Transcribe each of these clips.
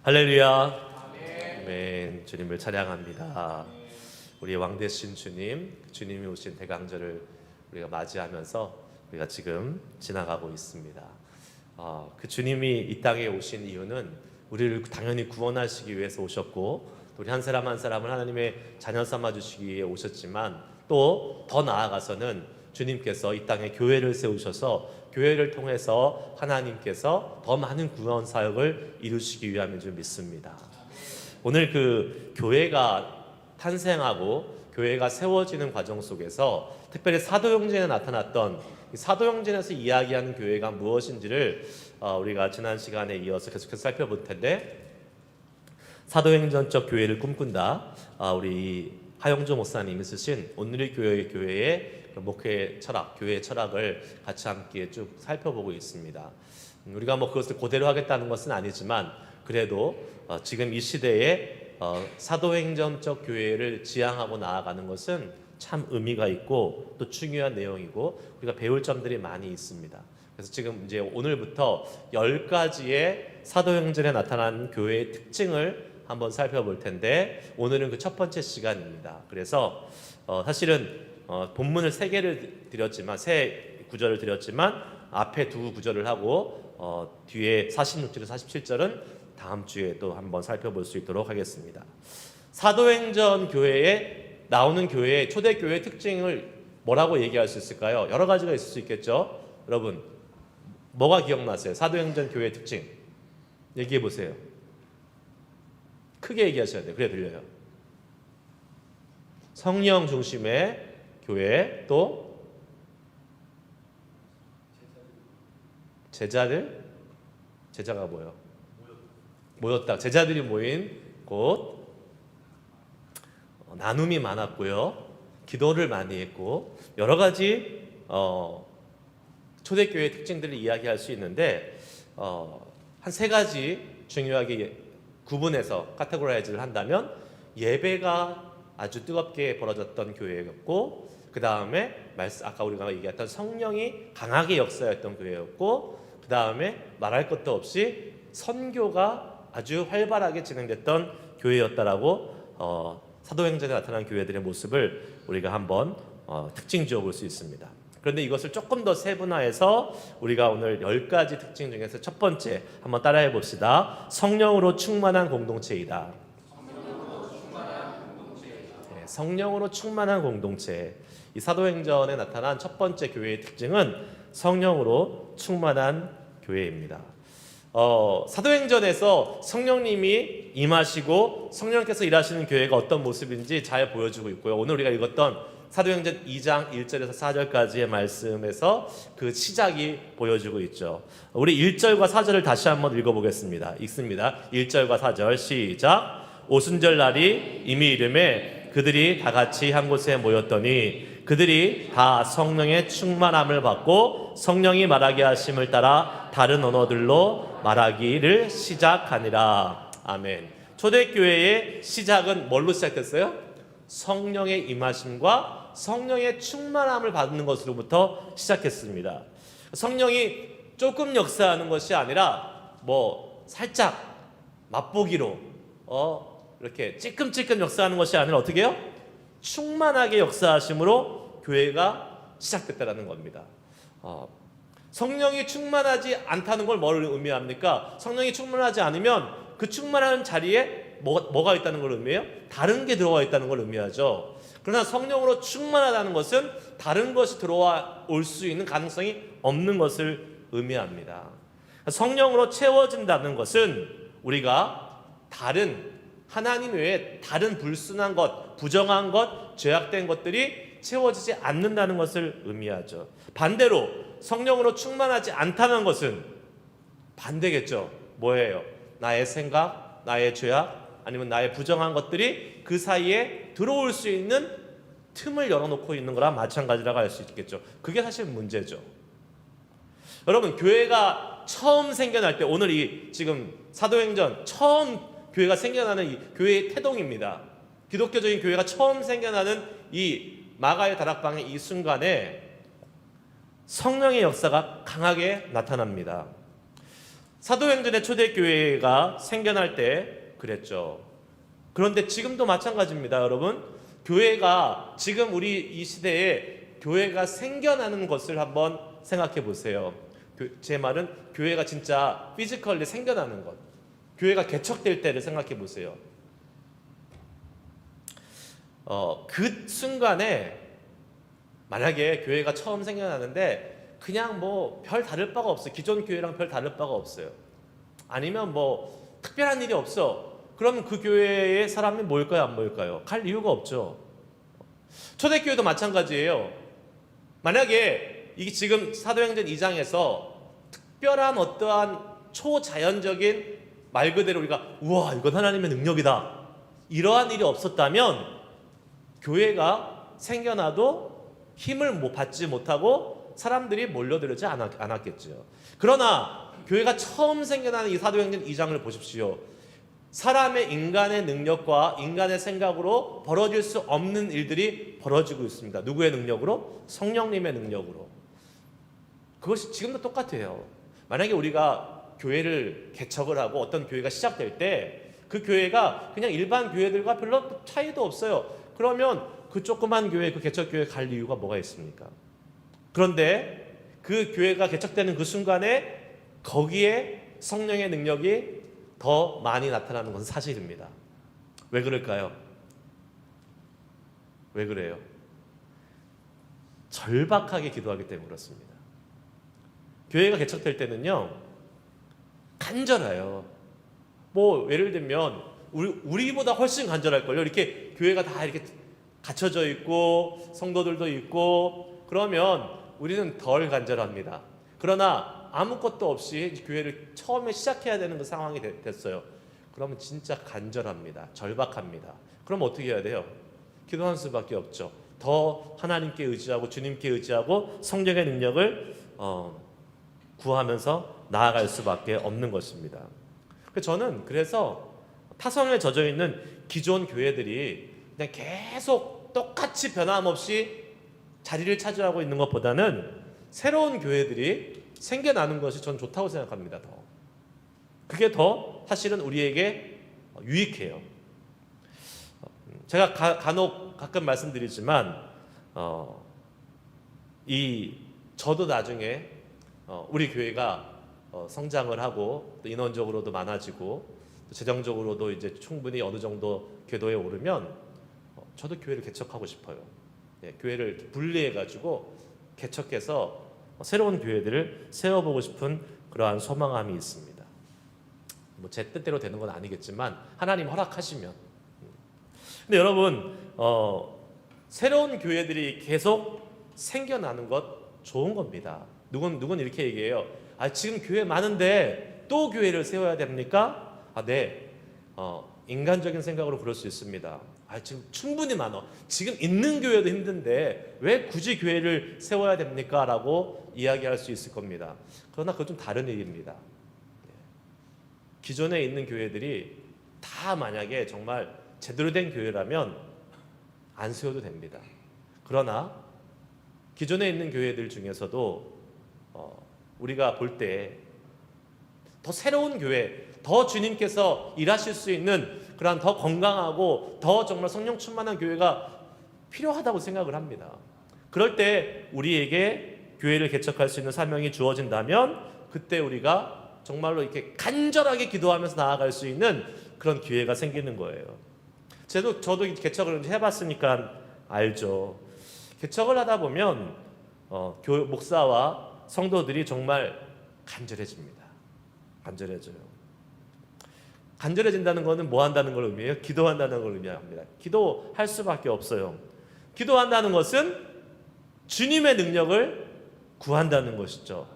할렐루야. 아멘. 주님을 찬양합니다. 우리 왕 되신 주님, 주님이 오신 대강절을 우리가 맞이하면서 우리가 지금 지나가고 있습니다. 그 주님이 이 땅에 오신 이유는 우리를 당연히 구원하시기 위해서 오셨고, 우리 한 사람 한 사람을 하나님의 자녀 삼아 주시기 위해 오셨지만, 또 더 나아가서는 주님께서 이 땅에 교회를 세우셔서 교회를 통해서 하나님께서 더 많은 구원 사역을 이루시기 위함인 줄 믿습니다. 오늘 그 교회가 탄생하고 교회가 세워지는 과정 속에서 특별히 사도행전에 나타났던 사도행전에서 이야기하는 교회가 무엇인지를 우리가 지난 시간에 이어서 계속해서 살펴볼 텐데, 사도행전적 교회를 꿈꾼다, 우리 하영조 목사님이 쓰신 오늘의 교회의 목회 철학, 교회의 철학을 같이 함께 쭉 살펴보고 있습니다. 우리가 그것을 그대로 하겠다는 것은 아니지만, 그래도 지금 이 시대에 사도행전적 교회를 지향하고 나아가는 것은 참 의미가 있고 또 중요한 내용이고 우리가 배울 점들이 많이 있습니다. 그래서 지금 이제 오늘부터 10가지의 사도행전에 나타난 교회의 특징을 한번 살펴볼 텐데, 오늘은 그 첫 번째 시간입니다. 그래서 사실은 본문을 3개를 드렸지만, 3구절을 드렸지만 앞에 2구절을 하고 뒤에 46절에서 47절은 다음 주에 또 한번 살펴볼 수 있도록 하겠습니다. 사도행전 교회에 나오는 교회의 초대교회의 특징을 뭐라고 얘기할 수 있을까요? 여러 가지가 있을 수 있겠죠. 여러분 뭐가 기억나세요? 사도행전 교회의 특징 얘기해 보세요. 크게 얘기하셔야 돼요. 그래 들려요. 성령 중심의 교회, 또 제자가 뭐예요? 모였다. 제자들이 모인 곳. 나눔이 많았고요. 기도를 많이 했고, 여러 가지 초대교회의 특징들을 이야기할 수 있는데, 한 3가지 중요하게 구분해서 카테고라이즈를 한다면, 예배가 아주 뜨겁게 벌어졌던 교회였고, 그 다음에 아까 우리가 얘기했던 성령이 강하게 역사했던 교회였고, 그 다음에 말할 것도 없이 선교가 아주 활발하게 진행됐던 교회였다라고 사도행전에 나타난 교회들의 모습을 우리가 한번 특징 지어 볼 수 있습니다. 그런데 이것을 조금 더 세분화해서 우리가 오늘 10가지 특징 중에서 첫 번째 한번 따라해 봅시다. 성령으로 충만한 공동체이다. 네, 성령으로 충만한 공동체. 이 사도행전에 나타난 첫 번째 교회의 특징은 성령으로 충만한 교회입니다. 사도행전에서 성령님이 임하시고 성령께서 일하시는 교회가 어떤 모습인지 잘 보여주고 있고요. 오늘 우리가 읽었던 사도행전 2장 1절에서 4절까지의 말씀에서 그 시작이 보여주고 있죠. 우리 1절과 4절을 다시 한번 읽어보겠습니다. 읽습니다. 1절과 4절 시작. 오순절 날이 이미 이름에 그들이 다 같이 한 곳에 모였더니 그들이 다 성령의 충만함을 받고 성령이 말하게 하심을 따라 다른 언어들로 말하기를 시작하니라. 아멘. 초대교회의 시작은 뭘로 시작됐어요? 성령의 임하심과 성령의 충만함을 받는 것으로부터 시작했습니다. 성령이 조금 역사하는 것이 아니라 살짝 맛보기로 이렇게 찔끔찔끔 역사하는 것이 아니라 어떻게 해요? 충만하게 역사하심으로 교회가 시작됐다는 겁니다. 성령이 충만하지 않다는 걸 뭘 의미합니까? 성령이 충만하지 않으면 그 충만한 자리에 뭐가 있다는 걸 의미해요? 다른 게 들어와 있다는 걸 의미하죠. 그러나 성령으로 충만하다는 것은 다른 것이 들어와 올 수 있는 가능성이 없는 것을 의미합니다. 성령으로 채워진다는 것은 우리가 다른 하나님 외에 다른 불순한 것, 부정한 것, 죄악된 것들이 채워지지 않는다는 것을 의미하죠. 반대로 성령으로 충만하지 않다는 것은 반대겠죠. 뭐예요? 나의 생각, 나의 죄악, 아니면 나의 부정한 것들이 그 사이에 들어올 수 있는 틈을 열어놓고 있는 거랑 마찬가지라고 할 수 있겠죠. 그게 사실 문제죠. 여러분, 교회가 처음 생겨날 때, 오늘 지금 사도행전 처음 교회가 생겨나는 이 교회의 태동입니다. 기독교적인 교회가 처음 생겨나는 이 마가의 다락방의 이 순간에 성령의 역사가 강하게 나타납니다. 사도행전의 초대교회가 생겨날 때 그랬죠. 그런데 지금도 마찬가지입니다, 여러분. 교회가 지금 우리 이 시대에 교회가 생겨나는 것을 한번 생각해 보세요. 제 말은 교회가 진짜 피지컬리 생겨나는 것, 교회가 개척될 때를 생각해 보세요. 그 순간에 만약에 교회가 처음 생겨나는데 그냥 뭐 별 다를 바가 없어요. 기존 교회랑 별 다를 바가 없어요. 아니면 뭐 특별한 일이 없어. 그럼 그 교회에 사람이 모일까요, 안 모일까요? 갈 이유가 없죠. 초대교회도 마찬가지예요. 만약에 이게 지금 사도행전 2장에서 특별한 어떠한 초자연적인 말 그대로 우리가 우와 이건 하나님의 능력이다 이러한 일이 없었다면 교회가 생겨나도 힘을 받지 못하고 사람들이 몰려들지 않았겠죠. 그러나 교회가 처음 생겨나는 이 사도행전 2장을 보십시오. 사람의 인간의 능력과 인간의 생각으로 벌어질 수 없는 일들이 벌어지고 있습니다. 누구의 능력으로? 성령님의 능력으로. 그것이 지금도 똑같아요. 만약에 우리가 교회를 개척을 하고 어떤 교회가 시작될 때 그 교회가 그냥 일반 교회들과 별로 차이도 없어요. 그러면 그 조그만 교회, 그 개척교회 갈 이유가 뭐가 있습니까? 그런데 그 교회가 개척되는 그 순간에 거기에 성령의 능력이 더 많이 나타나는 것은 사실입니다. 왜 그럴까요? 왜 그래요? 절박하게 기도하기 때문에 그렇습니다. 교회가 개척될 때는요, 간절해요. 뭐 예를 들면 우리보다 훨씬 간절할걸요. 이렇게 교회가 다 이렇게 갖춰져 있고 성도들도 있고 그러면 우리는 덜 간절합니다. 그러나 아무것도 없이 교회를 처음에 시작해야 되는 그 상황이 됐어요. 그러면 진짜 간절합니다. 절박합니다. 그럼 어떻게 해야 돼요? 기도하는 수밖에 없죠. 더 하나님께 의지하고 주님께 의지하고 성령의 능력을 구하면서 나아갈 수밖에 없는 것입니다. 저는 그래서 타성에 젖어 있는 기존 교회들이 그냥 계속 똑같이 변함없이 자리를 차지하고 있는 것보다는 새로운 교회들이 생겨나는 것이 전 좋다고 생각합니다. 그게 더 사실은 우리에게 유익해요. 제가 간혹 가끔 말씀드리지만 저도 나중에 우리 교회가 성장을 하고 또 인원적으로도 많아지고 또 재정적으로도 이제 충분히 어느 정도 궤도에 오르면 저도 교회를 개척하고 싶어요. 교회를 분리해가지고 개척해서 새로운 교회들을 세워보고 싶은 그러한 소망함이 있습니다. 뭐 제 뜻대로 되는 건 아니겠지만 하나님 허락하시면. 근데 여러분 새로운 교회들이 계속 생겨나는 것 좋은 겁니다. 누군 이렇게 얘기해요. 지금 교회 많은데 또 교회를 세워야 됩니까? 네. 인간적인 생각으로 그럴 수 있습니다. 지금 충분히 많아. 지금 있는 교회도 힘든데 왜 굳이 교회를 세워야 됩니까? 라고 이야기할 수 있을 겁니다. 그러나 그건 좀 다른 얘기입니다. 기존에 있는 교회들이 다 만약에 정말 제대로 된 교회라면 안 세워도 됩니다. 그러나 기존에 있는 교회들 중에서도 우리가 볼 때 더 새로운 교회, 더 주님께서 일하실 수 있는 그런 더 건강하고 더 정말 성령 충만한 교회가 필요하다고 생각을 합니다. 그럴 때 우리에게 교회를 개척할 수 있는 사명이 주어진다면 그때 우리가 정말로 이렇게 간절하게 기도하면서 나아갈 수 있는 그런 기회가 생기는 거예요. 저도 개척을 해봤으니까 알죠. 개척을 하다 보면 목사와 성도들이 정말 간절해집니다. 간절해져요. 간절해진다는 것은 뭐 한다는 걸 의미해요? 기도한다는 걸 의미합니다. 기도할 수밖에 없어요. 기도한다는 것은 주님의 능력을 구한다는 것이죠.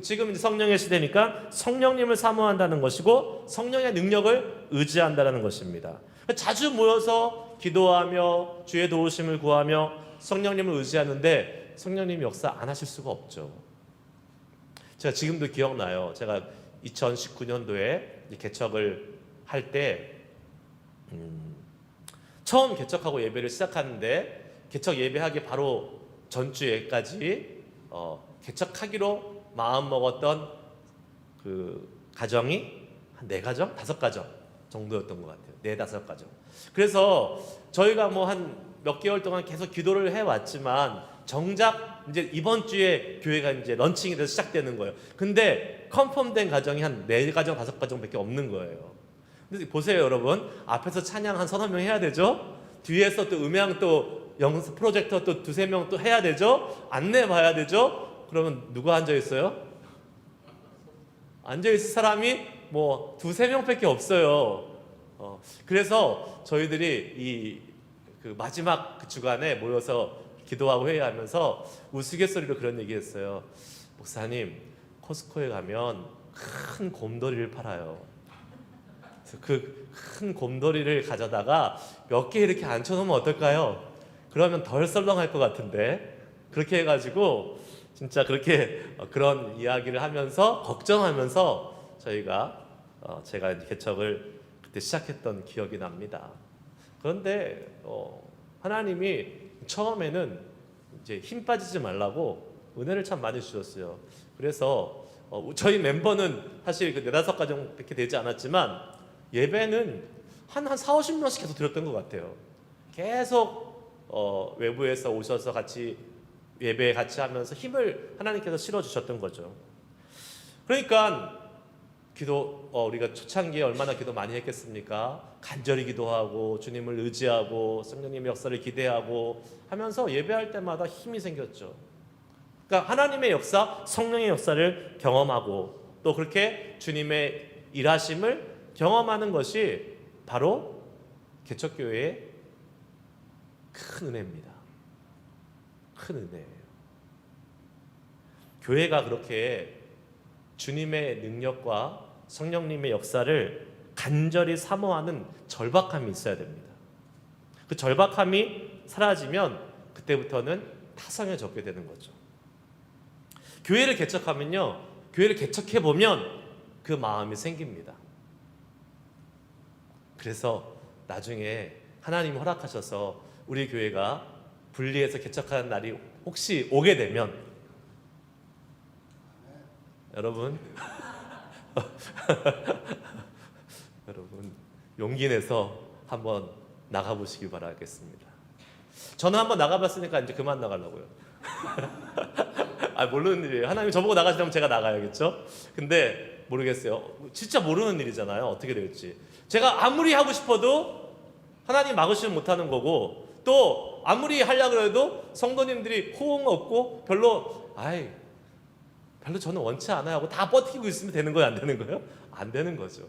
지금 성령의 시대니까 성령님을 사모한다는 것이고 성령의 능력을 의지한다는 것입니다. 자주 모여서 기도하며 주의 도우심을 구하며 성령님을 의지하는데 성령님이 역사 안 하실 수가 없죠. 제가 지금도 기억나요. 제가 2019년도에 개척을 할 때 처음 개척하고 예배를 시작하는데 개척 예배하기 바로 전주에까지 개척하기로 마음 먹었던 그 가정이 한 4가정, 5가정 정도였던 것 같아요. 4, 5가정. 그래서 저희가 뭐 한 몇 개월 동안 계속 기도를 해왔지만 정작 이제 이번 주에 교회가 이제 런칭이 돼서 시작되는 거예요. 근데 컨펌된 가정이 한 4가정, 5가정밖에 없는 거예요. 근데 보세요, 여러분. 앞에서 찬양 한 3-4명 해야 되죠? 뒤에서 또 음향 또 영상 프로젝터 또 2-3명 또 해야 되죠? 안내 봐야 되죠? 그러면 누가 앉아 있어요? 앉아 있을 사람이 뭐 2-3명밖에 없어요. 그래서 저희들이 그 마지막 그 주간에 모여서 기도하고 회의하면서 우스갯소리로 그런 얘기했어요. 목사님, 코스코에 가면 큰 곰돌이를 팔아요. 그 큰 곰돌이를 가져다가 몇 개 이렇게 앉혀놓으면 어떨까요? 그러면 덜 썰렁할 것 같은데. 그렇게 해가지고 진짜 그렇게 그런 이야기를 하면서 걱정하면서 제가 개척을 그때 시작했던 기억이 납니다. 그런데 하나님이 처음에는 이제 힘 빠지지 말라고 은혜를 참 많이 주셨어요. 그래서 저희 멤버는 사실 그 4-5가정밖에 되지 않았지만 예배는 한 40-50명씩 계속 드렸던 것 같아요. 계속 외부에서 오셔서 같이 예배 같이 하면서 힘을 하나님께서 실어주셨던 거죠. 그러니까 우리가 초창기에 얼마나 기도 많이 했겠습니까? 간절히 기도하고 주님을 의지하고 성령님의 역사를 기대하고 하면서 예배할 때마다 힘이 생겼죠. 그러니까 하나님의 역사, 성령의 역사를 경험하고 또 그렇게 주님의 일하심을 경험하는 것이 바로 개척교회의 큰 은혜입니다. 큰 은혜예요. 교회가 그렇게 주님의 능력과 성령님의 역사를 간절히 사모하는 절박함이 있어야 됩니다. 그 절박함이 사라지면 그때부터는 타성해졌게 되는 거죠. 교회를 개척하면요, 교회를 개척해보면 그 마음이 생깁니다. 그래서 나중에 하나님이 허락하셔서 우리 교회가 분리해서 개척하는 날이 혹시 오게 되면 여러분 용기 내서 한번 나가보시기 바라겠습니다. 저는 한번 나가봤으니까 이제 그만 나가려고요. 모르는 일이에요. 하나님이 저보고 나가시라면 제가 나가야겠죠. 근데 모르겠어요. 진짜 모르는 일이잖아요. 어떻게 될지. 제가 아무리 하고 싶어도 하나님 막으시면 못하는 거고, 또 아무리 하려고 해도 성도님들이 호응 없고 별로 저는 원치 않아요 하고 다 버티고 있으면 되는 거예요? 안 되는 거예요? 안 되는 거죠.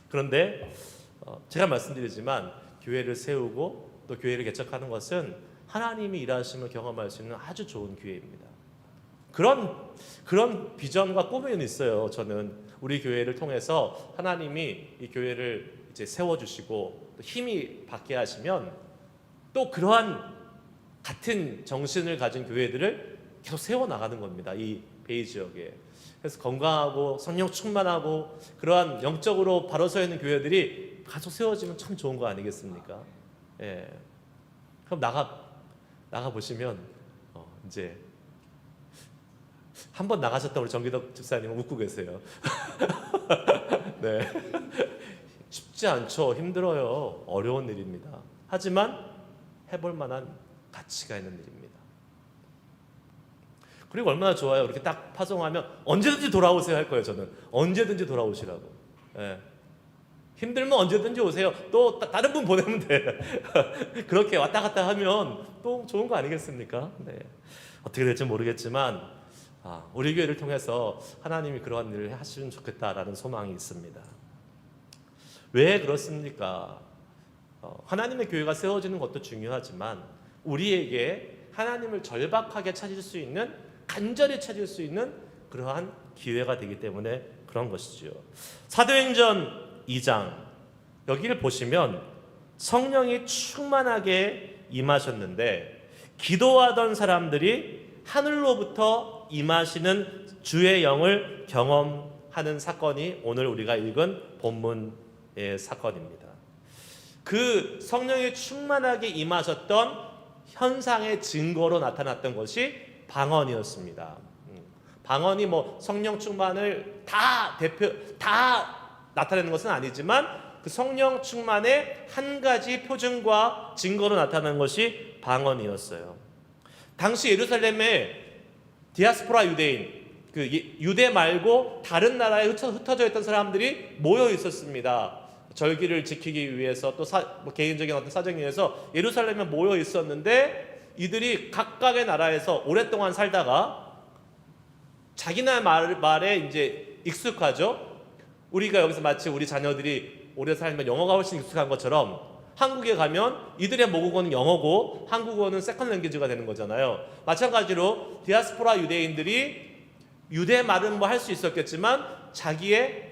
그런데 제가 말씀드리지만 교회를 세우고 또 교회를 개척하는 것은 하나님이 일하심을 경험할 수 있는 아주 좋은 기회입니다. 그런 비전과 꿈은 있어요. 저는 우리 교회를 통해서 하나님이 이 교회를 이제 세워주시고 또 힘이 받게 하시면 또 그러한 같은 정신을 가진 교회들을 계속 세워나가는 겁니다. 이 베이 지역에. 그래서 건강하고 성령 충만하고 그러한 영적으로 바로 서 있는 교회들이 계속 세워지면 참 좋은 거 아니겠습니까? 예. 그럼 나가 보시면 이제 한 번 나가셨던 우리 정기덕 집사님은 웃고 계세요. 네. 쉽지 않죠. 힘들어요. 어려운 일입니다. 하지만 해볼 만한 가치가 있는 일입니다. 그리고 얼마나 좋아요. 이렇게 딱 파송하면 언제든지 돌아오세요 할 거예요. 저는 언제든지 돌아오시라고. 예. 힘들면 언제든지 오세요. 또 다른 분 보내면 돼. 그렇게 왔다 갔다 하면 또 좋은 거 아니겠습니까? 네. 어떻게 될지 모르겠지만 우리 교회를 통해서 하나님이 그러한 일을 하시면 좋겠다라는 소망이 있습니다. 왜 그렇습니까? 하나님의 교회가 세워지는 것도 중요하지만 우리에게 하나님을 절박하게 찾을 수 있는, 간절히 찾을 수 있는 그러한 기회가 되기 때문에 그런 것이지요. 사도행전 2장 여기를 보시면 성령이 충만하게 임하셨는데 기도하던 사람들이 하늘로부터 임하시는 주의 영을 경험하는 사건이 오늘 우리가 읽은 본문의 사건입니다. 그 성령이 충만하게 임하셨던 현상의 증거로 나타났던 것이 방언이었습니다. 방언이 뭐 성령 충만을 다 나타내는 것은 아니지만 그 성령 충만의 한 가지 표징과 증거로 나타나는 것이 방언이었어요. 당시 예루살렘에 디아스포라 유대인, 그 유대 말고 다른 나라에 흩어져 있던 사람들이 모여 있었습니다. 절기를 지키기 위해서 또 개인적인 어떤 사정에 의해서 예루살렘에 모여 있었는데, 이들이 각각의 나라에서 오랫동안 살다가 자기네 말에 이제 익숙하죠. 우리가 여기서 마치 우리 자녀들이 오래 살면 영어가 훨씬 익숙한 것처럼 한국에 가면 이들의 모국어는 영어고 한국어는 세컨드 랭귀지가 되는 거잖아요. 마찬가지로 디아스포라 유대인들이 유대 말은 뭐 할 수 있었겠지만 자기의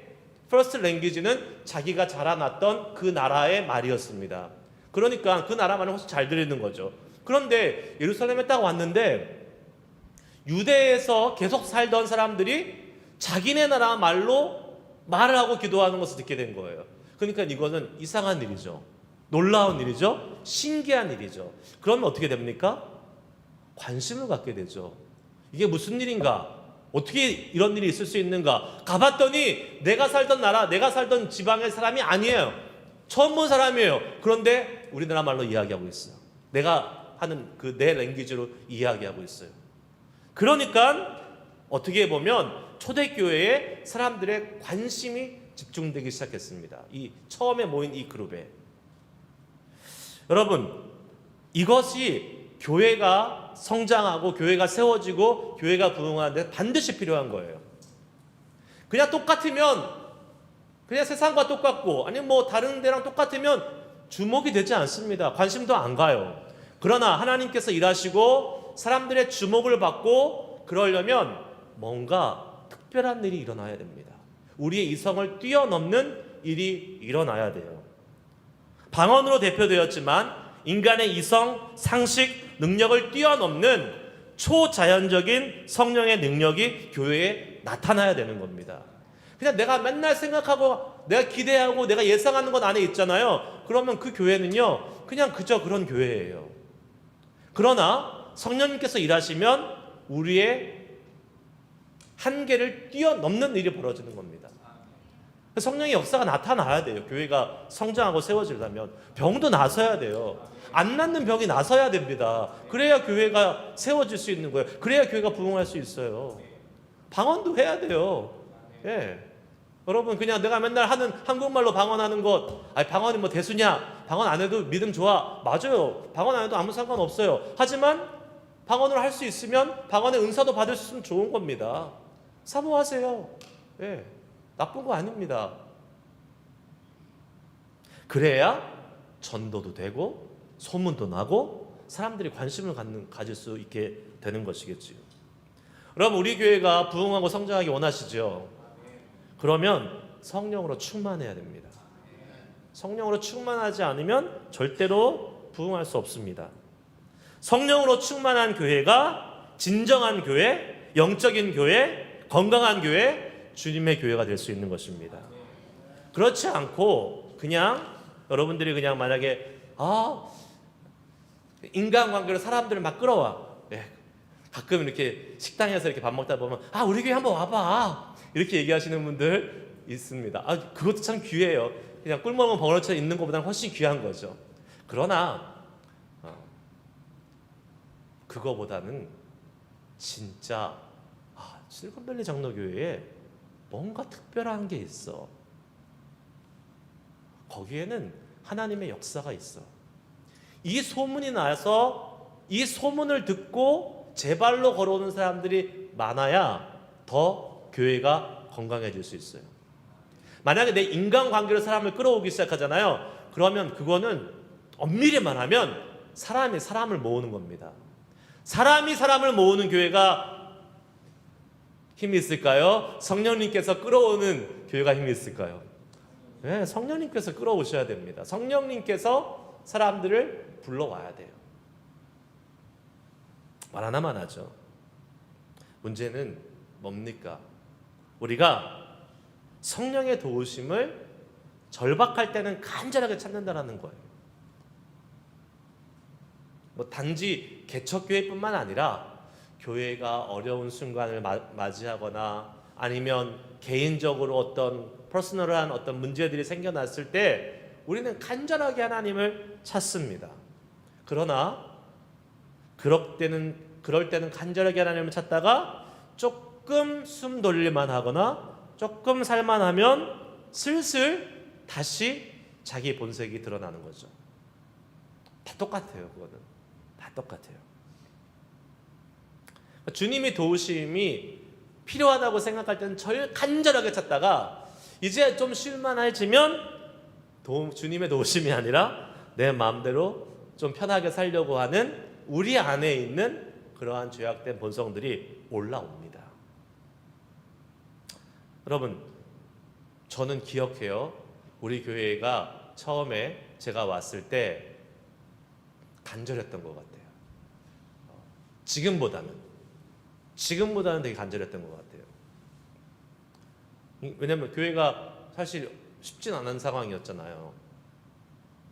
퍼스트 랭귀지는 자기가 자라났던 그 나라의 말이었습니다. 그러니까 그 나라 말을 훨씬 잘 들리는 거죠. 그런데 예루살렘에 딱 왔는데 유대에서 계속 살던 사람들이 자기네 나라 말로 말을 하고 기도하는 것을 듣게 된 거예요. 그러니까 이거는 이상한 일이죠. 놀라운 일이죠. 신기한 일이죠. 그러면 어떻게 됩니까? 관심을 갖게 되죠. 이게 무슨 일인가? 어떻게 이런 일이 있을 수 있는가? 가봤더니 내가 살던 나라, 내가 살던 지방의 사람이 아니에요. 처음 본 사람이에요. 그런데 우리나라 말로 이야기하고 있어요. 내가 하는 그 내 랭귀지로 이야기하고 있어요. 그러니까 어떻게 보면 초대교회에 사람들의 관심이 집중되기 시작했습니다. 이 처음에 모인 이 그룹에. 여러분, 이것이 교회가 성장하고 교회가 세워지고 교회가 부흥하는데 반드시 필요한 거예요. 그냥 똑같으면, 그냥 세상과 똑같고 아니면 뭐 다른 데랑 똑같으면 주목이 되지 않습니다. 관심도 안 가요. 그러나 하나님께서 일하시고 사람들의 주목을 받고 그러려면 뭔가 특별한 일이 일어나야 됩니다. 우리의 이성을 뛰어넘는 일이 일어나야 돼요. 방언으로 대표되었지만 인간의 이성, 상식, 능력을 뛰어넘는 초자연적인 성령의 능력이 교회에 나타나야 되는 겁니다. 그냥 내가 맨날 생각하고 내가 기대하고 내가 예상하는 것 안에 있잖아요. 그러면 그 교회는요, 그냥 그저 그런 교회예요. 그러나 성령님께서 일하시면 우리의 한계를 뛰어넘는 일이 벌어지는 겁니다. 성령의 역사가 나타나야 돼요. 교회가 성장하고 세워지려면 병도 나서야 돼요. 안 낫는 병이 나서야 됩니다. 그래야 교회가 세워질 수 있는 거예요. 그래야 교회가 부흥할 수 있어요. 방언도 해야 돼요. 예. 여러분, 그냥 내가 맨날 하는 한국말로 방언하는 것, 아니 방언이 뭐 대수냐? 방언 안 해도 믿음 좋아. 맞아요. 방언 안 해도 아무 상관없어요. 하지만 방언을 할 수 있으면 방언의 은사도 받을 수 있으면 좋은 겁니다. 사모하세요. 예. 나쁜 거 아닙니다. 그래야 전도도 되고 소문도 나고 사람들이 관심을 가질 수 있게 되는 것이겠지요. 여러분, 우리 교회가 부흥하고 성장하기 원하시죠? 그러면 성령으로 충만해야 됩니다. 성령으로 충만하지 않으면 절대로 부흥할 수 없습니다. 성령으로 충만한 교회가 진정한 교회, 영적인 교회, 건강한 교회, 주님의 교회가 될 수 있는 것입니다. 그렇지 않고 그냥 여러분들이 그냥 만약에 인간관계로 사람들을 막 끌어와. 네. 가끔 이렇게 식당에서 이렇게 밥 먹다 보면 우리 교회 한번 와봐 이렇게 얘기하시는 분들 있습니다. 그것도 참 귀해요. 그냥 꿀먹은 벙어리처럼 있는 것보다는 훨씬 귀한 거죠. 그러나 그거보다는 진짜 실리콘밸리 장로교회에 뭔가 특별한 게 있어. 거기에는 하나님의 역사가 있어. 이 소문이 나서 이 소문을 듣고 제 발로 걸어오는 사람들이 많아야 더 교회가 건강해질 수 있어요. 만약에 내 인간관계로 사람을 끌어오기 시작하잖아요. 그러면 그거는 엄밀히 말하면 사람이 사람을 모으는 겁니다. 사람이 사람을 모으는 교회가 힘이 있을까요? 성령님께서 끌어오는 교회가 힘이 있을까요? 네, 성령님께서 끌어오셔야 됩니다. 성령님께서 사람들을 불러와야 돼요. 말 하나만 하죠. 문제는 뭡니까? 우리가 성령의 도우심을 절박할 때는 간절하게 찾는다라는 거예요. 단지 개척교회뿐만 아니라 교회가 어려운 순간을 맞이하거나 아니면 개인적으로 어떤 퍼스널한 어떤 문제들이 생겨났을 때 우리는 간절하게 하나님을 찾습니다. 그러나 그럴 때는 간절하게 하나님을 찾다가 조금 숨 돌릴만 하거나 조금 살만하면 슬슬 다시 자기 본색이 드러나는 거죠. 다 똑같아요. 그거는 다 똑같아요. 주님의 도우심이 필요하다고 생각할 때는 절 간절하게 찾다가 이제 좀 쉴만해지면 주님의 도우심이 아니라 내 마음대로 좀 편하게 살려고 하는 우리 안에 있는 그러한 죄악된 본성들이 올라옵니다. 여러분, 저는 기억해요. 우리 교회가 처음에 제가 왔을 때 간절했던 것 같아요. 지금보다는 되게 간절했던 것 같아요. 왜냐면 교회가 사실 쉽진 않은 상황이었잖아요.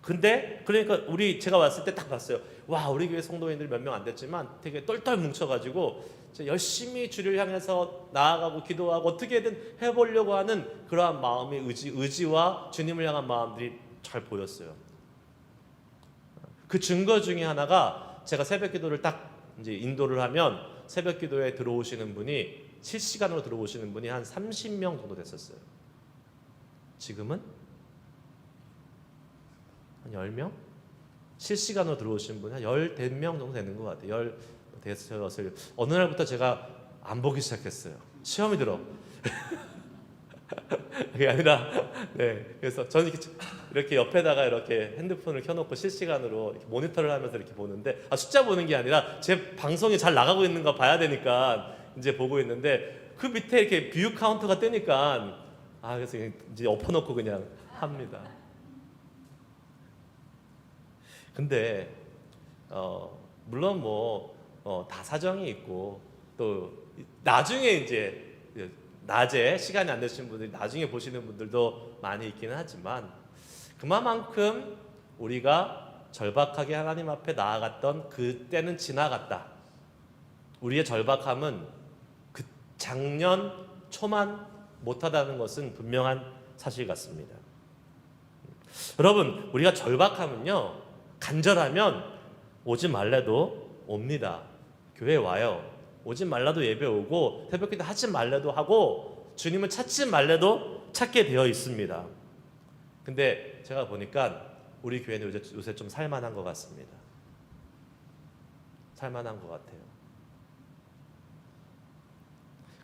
근데 그러니까 제가 왔을 때 딱 봤어요. 와, 우리 교회 성도인들 몇 명 안 됐지만 되게 똘똘 뭉쳐가지고 열심히 주를 향해서 나아가고 기도하고 어떻게든 해보려고 하는 그러한 마음의 의지와 주님을 향한 마음들이 잘 보였어요. 그 증거 중에 하나가 제가 새벽 기도를 딱 이제 인도를 하면 새벽 기도에 들어오시는 분이 실시간으로 들어오시는 분이 한 30명 정도 됐었어요. 지금은 한 10명? 실시간으로 들어오신 분이 한 14명 정도 되는 것 같아요. 됐어요. 어느 날부터 제가 안 보기 시작했어요. 시험이 들어. 그게 아니라, 네. 그래서 저는 이렇게 옆에다가 이렇게 핸드폰을 켜놓고 실시간으로 이렇게 모니터를 하면서 이렇게 보는데, 숫자 보는 게 아니라 제 방송이 잘 나가고 있는가 봐야 되니까 이제 보고 있는데, 그 밑에 이렇게 뷰 카운트가 뜨니까, 그래서 이제 엎어놓고 그냥 합니다. 근데, 물론 다 사정이 있고, 또 나중에 이제 낮에 시간이 안 되신 분들이 나중에 보시는 분들도 많이 있기는 하지만 그만큼 우리가 절박하게 하나님 앞에 나아갔던 그때는 지나갔다. 우리의 절박함은 그 작년 초만 못하다는 것은 분명한 사실 같습니다. 여러분, 우리가 절박하면요, 간절하면 오지 말래도 옵니다. 교회 와요. 오지 말라도 예배 오고 새벽기도 하지 말래도 하고 주님을 찾지 말래도 찾게 되어 있습니다. 근데 제가 보니까 우리 교회는 요새 좀 살만한 것 같습니다. 살만한 것 같아요.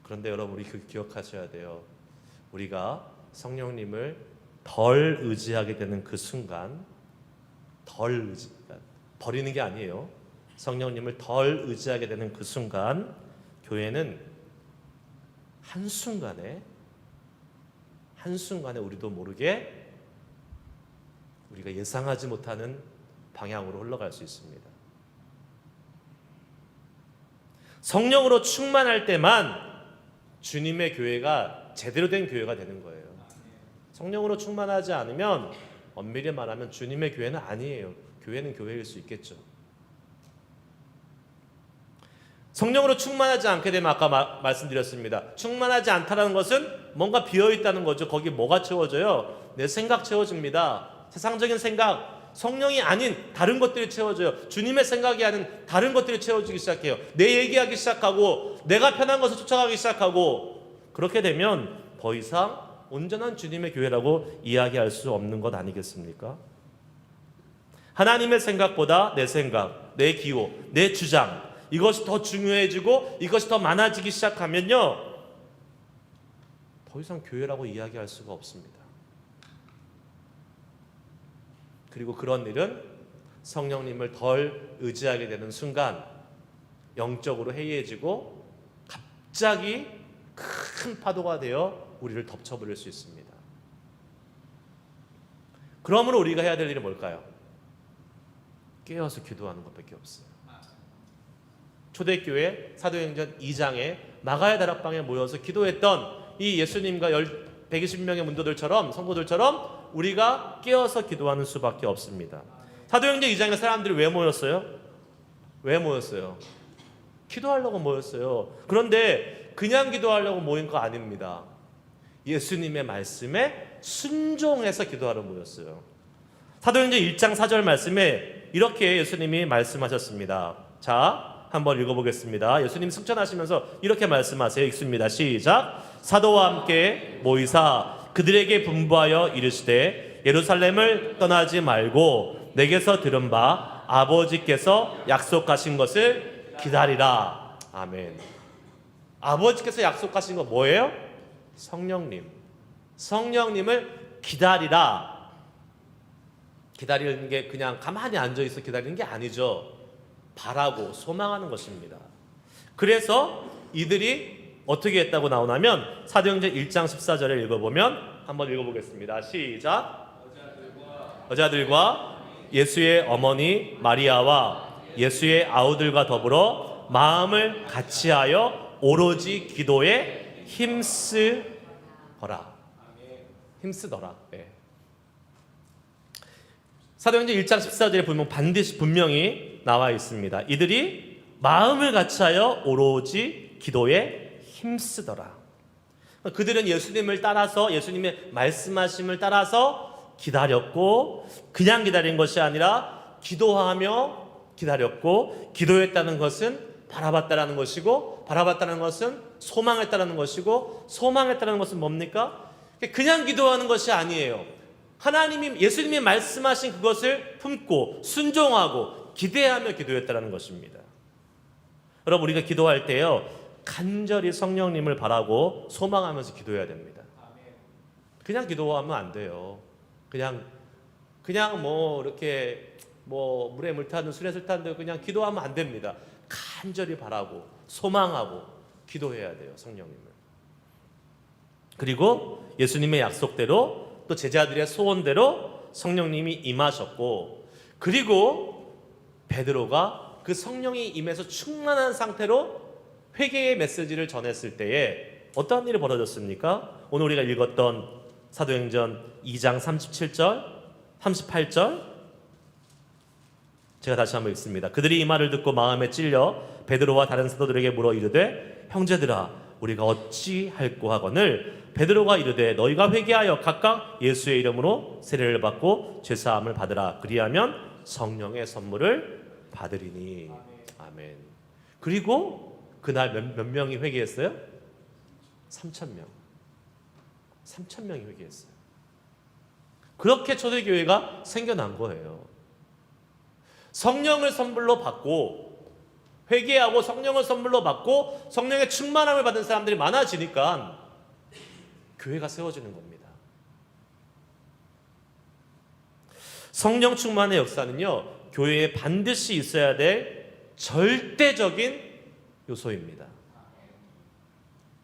그런데 여러분, 우리 기억하셔야 돼요. 우리가 성령님을 덜 의지하게 되는 그 순간, 버리는 게 아니에요. 성령님을 덜 의지하게 되는 그 순간 교회는 한순간에 우리도 모르게 우리가 예상하지 못하는 방향으로 흘러갈 수 있습니다. 성령으로 충만할 때만 주님의 교회가 제대로 된 교회가 되는 거예요. 성령으로 충만하지 않으면 엄밀히 말하면 주님의 교회는 아니에요. 교회는 교회일 수 있겠죠. 성령으로 충만하지 않게 되면 아까 말씀드렸습니다. 충만하지 않다는 것은 뭔가 비어있다는 거죠. 거기 뭐가 채워져요? 내 생각 채워집니다. 세상적인 생각, 성령이 아닌 다른 것들이 채워져요. 주님의 생각이 아닌 다른 것들이 채워지기 시작해요. 내 얘기하기 시작하고 내가 편한 것을 쫓아가기 시작하고 그렇게 되면 더 이상 온전한 주님의 교회라고 이야기할 수 없는 것 아니겠습니까? 하나님의 생각보다 내 생각, 내 기호, 내 주장 이것이 더 중요해지고 이것이 더 많아지기 시작하면요, 더 이상 교회라고 이야기할 수가 없습니다. 그리고 그런 일은 성령님을 덜 의지하게 되는 순간 영적으로 해이해지고 갑자기 큰 파도가 되어 우리를 덮쳐버릴 수 있습니다. 그러므로 우리가 해야 될 일은 뭘까요? 깨어서 기도하는 것밖에 없어요. 초대교회 사도행전 2장에 마가의 다락방에 모여서 기도했던 이 예수님과 120명의 문도들처럼 성도들처럼 우리가 깨어서 기도하는 수밖에 없습니다. 사도행전 2장에 사람들이 왜 모였어요? 기도하려고 모였어요. 그런데 그냥 기도하려고 모인 거 아닙니다. 예수님의 말씀에 순종해서 기도하러 모였어요. 사도행전 1장 4절 말씀에 이렇게 예수님이 말씀하셨습니다. 자, 한번 읽어보겠습니다. 예수님 승천하시면서 이렇게 말씀하세요. 읽습니다. 시작. 사도와 함께 모이사 그들에게 분부하여 이르시되 예루살렘을 떠나지 말고 내게서 들은 바 아버지께서 약속하신 것을 기다리라. 아멘. 아버지께서 약속하신 거 뭐예요? 성령님. 성령님을 기다리라. 기다리는 게 그냥 가만히 앉아있어 기다리는 게 아니죠. 바라고 소망하는 것입니다. 그래서 이들이 어떻게 했다고 나오냐면 사도행전 1장 14절에 읽어보면 한번 읽어보겠습니다. 시작. 여자들과 예수의 어머니 마리아와 예수의 아우들과 더불어 마음을 같이하여 오로지 기도에 힘쓰더라. 힘쓰더라. 네. 사도행전 1장 14절에 보면 반드시 분명히 나와 있습니다. 이들이 마음을 같이하여 오로지 기도에 힘쓰더라. 그들은 예수님을 따라서 예수님의 말씀하심을 따라서 기다렸고 그냥 기다린 것이 아니라 기도하며 기다렸고 기도했다는 것은 바라봤다라는 것이고 바라봤다는 것은 소망했다라는 것이고 소망했다는 것은 뭡니까? 그냥 기도하는 것이 아니에요. 하나님이 예수님이 말씀하신 그것을 품고 순종하고 기대하며 기도했다라는 것입니다. 여러분 우리가 기도할 때요 간절히 성령님을 바라고 소망하면서 기도해야 됩니다. 그냥 기도하면 안 돼요. 그냥 뭐 이렇게 뭐 물에 물 타든 술에 술 타든 그냥 기도하면 안 됩니다. 간절히 바라고 소망하고 기도해야 돼요. 성령님을. 그리고 예수님의 약속대로 또 제자들의 소원대로 성령님이 임하셨고 그리고 베드로가 그 성령이 임해서 충만한 상태로 회개의 메시지를 전했을 때에 어떠한 일이 벌어졌습니까? 오늘 우리가 읽었던 사도행전 2장 37절 38절 제가 다시 한번 읽습니다. 그들이 이 말을 듣고 마음에 찔려 베드로와 다른 사도들에게 물어 이르되 형제들아 우리가 어찌할꼬 하거늘 베드로가 이르되 너희가 회개하여 각각 예수의 이름으로 세례를 받고 죄사함을 받으라. 그리하면 성령의 선물을 받으리니. 아멘. 그리고 그날 몇 명이 회개했어요? 3,000명. 3,000명이 회개했어요. 그렇게 초대교회가 생겨난 거예요. 성령을 선물로 받고 회개하고 성령을 선물로 받고 성령의 충만함을 받은 사람들이 많아지니까 교회가 세워지는 겁니다. 성령 충만의 역사는요 교회에 반드시 있어야 될 절대적인 요소입니다.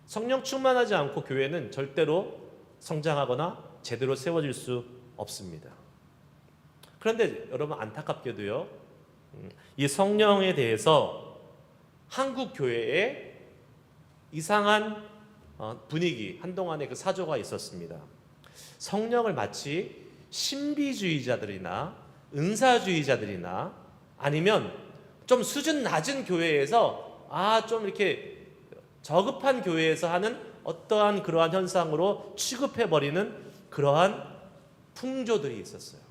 성령 충만하지 않고 교회는 절대로 성장하거나 제대로 세워질 수 없습니다. 그런데 여러분 안타깝게도요 이 성령에 대해서 한국 교회에 이상한 분위기 한동안의 그 사조가 있었습니다. 성령을 마치 신비주의자들이나 은사주의자들이나 아니면 좀 수준 낮은 교회에서 좀 이렇게 저급한 교회에서 하는 어떠한 그러한 현상으로 취급해버리는 그러한 풍조들이 있었어요.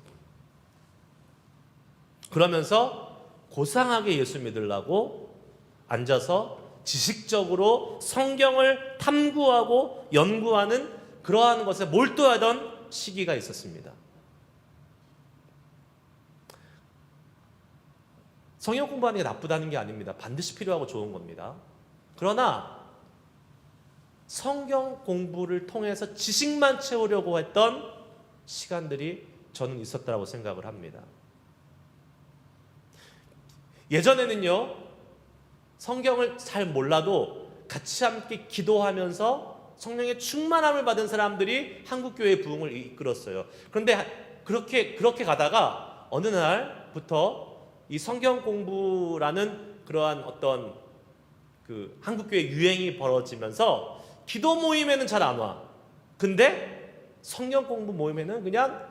그러면서 고상하게 예수 믿으려고 앉아서 지식적으로 성경을 탐구하고 연구하는 그러한 것에 몰두하던 시기가 있었습니다. 성경 공부하는 게 나쁘다는 게 아닙니다. 반드시 필요하고 좋은 겁니다. 그러나 성경 공부를 통해서 지식만 채우려고 했던 시간들이 저는 있었다고 생각을 합니다. 예전에는요 성경을 잘 몰라도 같이 함께 기도하면서 성령의 충만함을 받은 사람들이 한국교회의 부흥을 이끌었어요. 그런데 그렇게 가다가 어느 날부터 이 성경 공부라는 그러한 어떤 그 한국교회 유행이 벌어지면서 기도 모임에는 잘 안 와. 근데 성경 공부 모임에는 그냥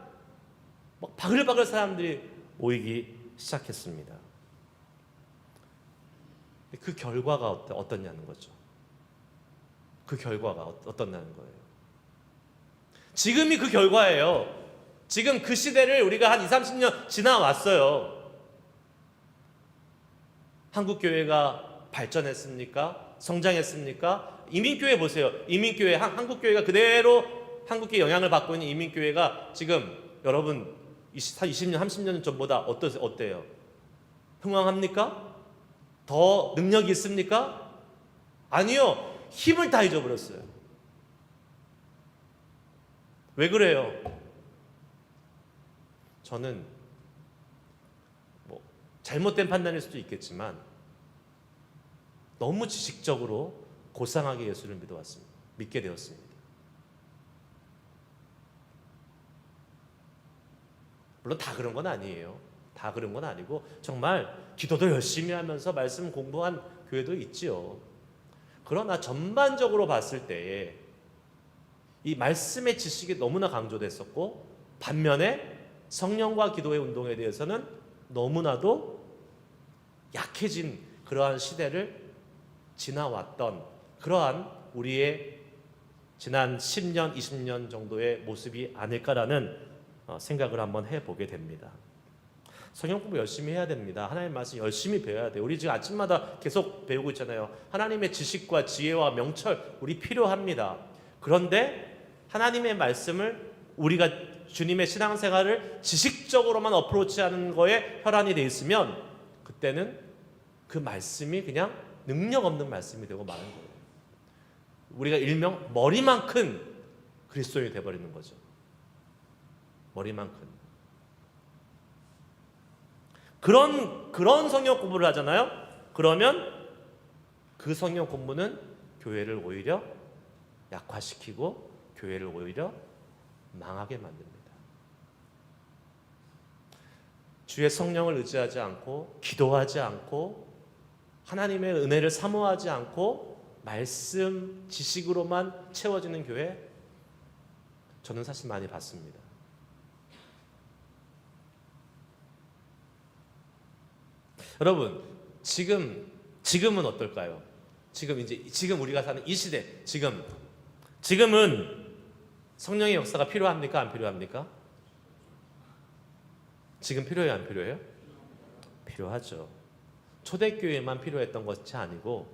막 바글바글 사람들이 모이기 시작했습니다. 그 결과가 어떻냐는 거죠. 그 결과가 어떻냐는 거예요. 지금이 그 결과예요. 지금 그 시대를 우리가 한 20-30년 지나왔어요. 한국교회가 발전했습니까? 성장했습니까? 이민교회 보세요. 이민교회, 한국교회가 그대로 한국교회 영향을 받고 있는 이민교회가 지금 여러분 20년, 30년 전보다 어때요? 흥황합니까? 더 능력이 있습니까? 아니요. 힘을 다 잊어버렸어요. 왜 그래요? 저는 잘못된 판단일 수도 있겠지만 너무 지식적으로 고상하게 예수를 믿게 되었습니다. 물론 다 그런 건 아니에요. 다 그런 건 아니고 정말 기도도 열심히 하면서 말씀 공부한 교회도 있지요. 그러나 전반적으로 봤을 때에 이 말씀의 지식이 너무나 강조됐었고 반면에 성령과 기도의 운동에 대해서는 너무나도 약해진 그러한 시대를 지나왔던 그러한 우리의 지난 10년, 20년 정도의 모습이 아닐까라는 생각을 한번 해보게 됩니다. 성경 공부 열심히 해야 됩니다. 하나님의 말씀 열심히 배워야 돼요. 우리 지금 아침마다 계속 배우고 있잖아요. 하나님의 지식과 지혜와 명철 우리 필요합니다. 그런데 하나님의 말씀을 우리가 주님의 신앙생활을 지식적으로만 어프로치하는 거에 혈안이 돼 있으면 그때는 그 말씀이 그냥 능력 없는 말씀이 되고 마는 거예요. 우리가 일명 머리만 큰 그리스도인이 돼버리는 거죠. 머리만 큰. 그런 성경 공부를 하잖아요. 그러면 그 성경 공부는 교회를 오히려 약화시키고 교회를 오히려 망하게 만듭니다. 주의 성령을 의지하지 않고 기도하지 않고 하나님의 은혜를 사모하지 않고 말씀 지식으로만 채워지는 교회 저는 사실 많이 봤습니다. 여러분 지금은 어떨까요? 지금 우리가 사는 이 시대 지금은 성령의 역사가 필요합니까? 안 필요합니까? 지금 필요해요? 안 필요해요? 필요하죠. 초대교회만 필요했던 것이 아니고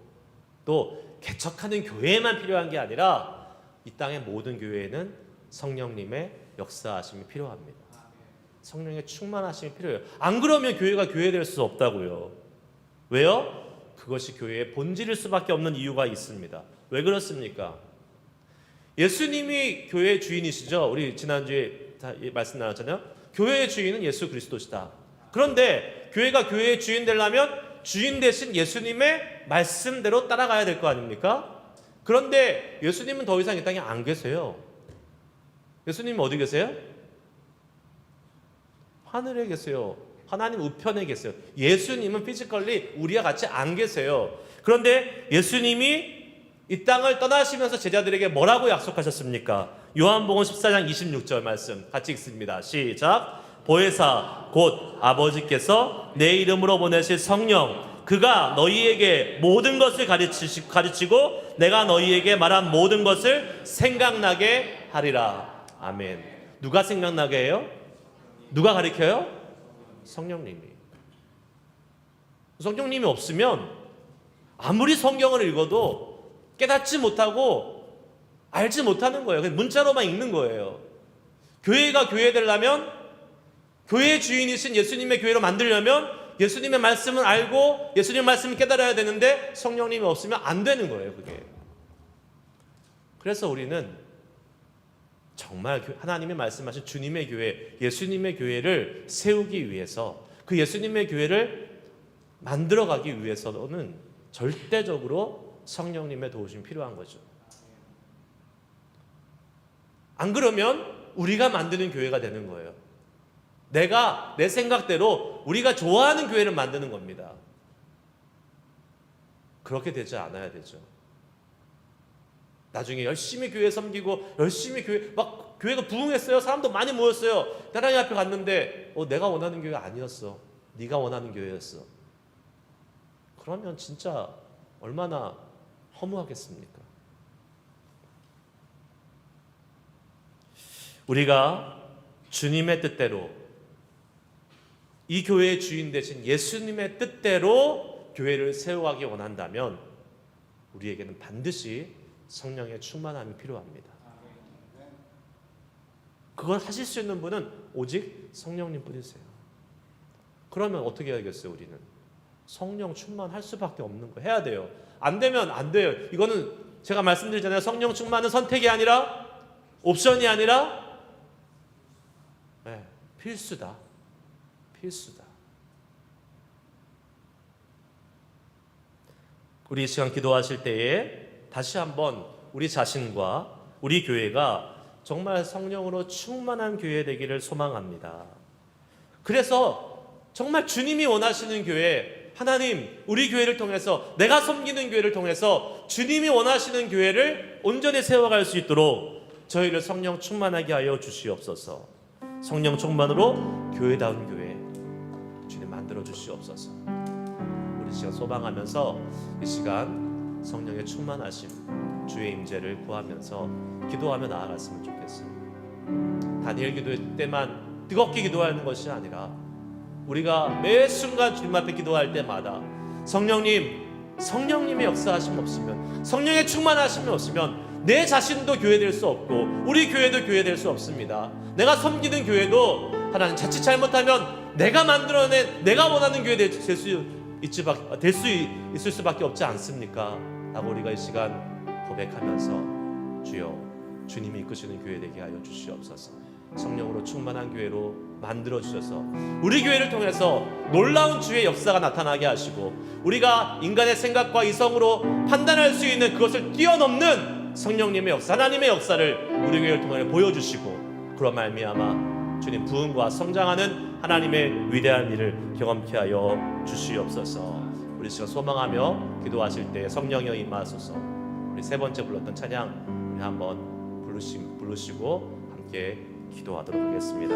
또 개척하는 교회만 필요한 게 아니라 이 땅의 모든 교회에는 성령님의 역사하심이 필요합니다. 성령의 충만하심이 필요해요. 안 그러면 교회가 교회될 수 없다고요. 왜요? 그것이 교회의 본질일 수밖에 없는 이유가 있습니다. 왜 그렇습니까? 예수님이 교회의 주인이시죠. 우리 지난주에 말씀 나눴잖아요. 교회의 주인은 예수 그리스도시다. 그런데 교회가 교회의 주인 되려면 주인 대신 예수님의 말씀대로 따라가야 될 거 아닙니까? 그런데 예수님은 더 이상 이 땅에 안 계세요. 예수님은 어디 계세요? 하늘에 계세요. 하나님 우편에 계세요. 예수님은 피지컬리 우리와 같이 안 계세요. 그런데 예수님이 이 땅을 떠나시면서 제자들에게 뭐라고 약속하셨습니까? 요한복음 14장 26절 말씀 같이 읽습니다. 시작. 보혜사 곧 아버지께서 내 이름으로 보내실 성령 그가 너희에게 모든 것을 가르치고 내가 너희에게 말한 모든 것을 생각나게 하리라. 아멘. 누가 생각나게 해요? 누가 가르쳐요? 성령님이. 성령님이 없으면 아무리 성경을 읽어도 깨닫지 못하고 알지 못하는 거예요. 그냥 문자로만 읽는 거예요. 교회가 교회 되려면 교회의 주인이신 예수님의 교회로 만들려면 예수님의 말씀을 알고 예수님의 말씀을 깨달아야 되는데 성령님이 없으면 안 되는 거예요. 그게. 그래서 우리는 정말 하나님이 말씀하신 주님의 교회, 예수님의 교회를 세우기 위해서 그 예수님의 교회를 만들어가기 위해서는 절대적으로 성령님의 도우심이 필요한 거죠. 안 그러면 우리가 만드는 교회가 되는 거예요. 내 생각대로 우리가 좋아하는 교회를 만드는 겁니다. 그렇게 되지 않아야 되죠. 나중에 열심히 교회 섬기고 열심히 교회가 부흥했어요. 사람도 많이 모였어요. 하나님 앞에 갔는데 내가 원하는 교회가 아니었어. 네가 원하는 교회였어. 그러면 진짜 얼마나 허무하겠습니까? 우리가 주님의 뜻대로, 이 교회의 주인 되신 예수님의 뜻대로 교회를 세워가기 원한다면 우리에게는 반드시 성령의 충만함이 필요합니다. 그걸 하실 수 있는 분은 오직 성령님 뿐이세요. 그러면 어떻게 해야겠어요? 우리는 성령 충만할 수밖에 없는 거 해야 돼요. 안 되면 안 돼요. 이거는 제가 말씀드리잖아요. 성령 충만은 선택이 아니라, 옵션이 아니라 필수다. 필수다. 우리 이 시간 기도하실 때에 다시 한번 우리 자신과 우리 교회가 정말 성령으로 충만한 교회 되기를 소망합니다. 그래서 정말 주님이 원하시는 교회, 하나님 우리 교회를 통해서, 내가 섬기는 교회를 통해서 주님이 원하시는 교회를 온전히 세워갈 수 있도록 저희를 성령 충만하게 하여 주시옵소서. 성령 충만으로 교회다운 교회 주님 만들어 주시옵소서. 우리 시간 소망하면서 이 시간 성령의 충만하심, 주의 임재를 구하면서 기도하며 나아갔으면 좋겠어요. 다니엘 기도회 때만 뜨겁게 기도하는 것이 아니라 우리가 매 순간 주님 앞에 기도할 때마다 성령님의 역사하심 없으면, 성령의 충만하심이 없으면 내 자신도 교회될 수 없고 우리 교회도 교회될 수 없습니다. 내가 섬기는 교회도 하나님 자칫 잘못하면 내가 만들어낸, 내가 원하는 교회 될 수 있을 수밖에 없지 않습니까? 라고 우리가 이 시간 고백하면서 주여 주님이 이끄시는 교회 되게 하여 주시옵소서. 성령으로 충만한 교회로 만들어 주셔서 우리 교회를 통해서 놀라운 주의 역사가 나타나게 하시고 우리가 인간의 생각과 이성으로 판단할 수 있는 그것을 뛰어넘는 성령님의 역사, 하나님의 역사를 우리 교회를 통해 보여주시고 그런 말미암아 주님 부흥과 성장하는 하나님의 위대한 일을 경험케 하여 주시옵소서. 우리 지금 소망하며 기도하실 때 성령여 임하소서. 우리 세 번째 불렀던 찬양 우리 한번 부르시고 함께 기도하도록 하겠습니다.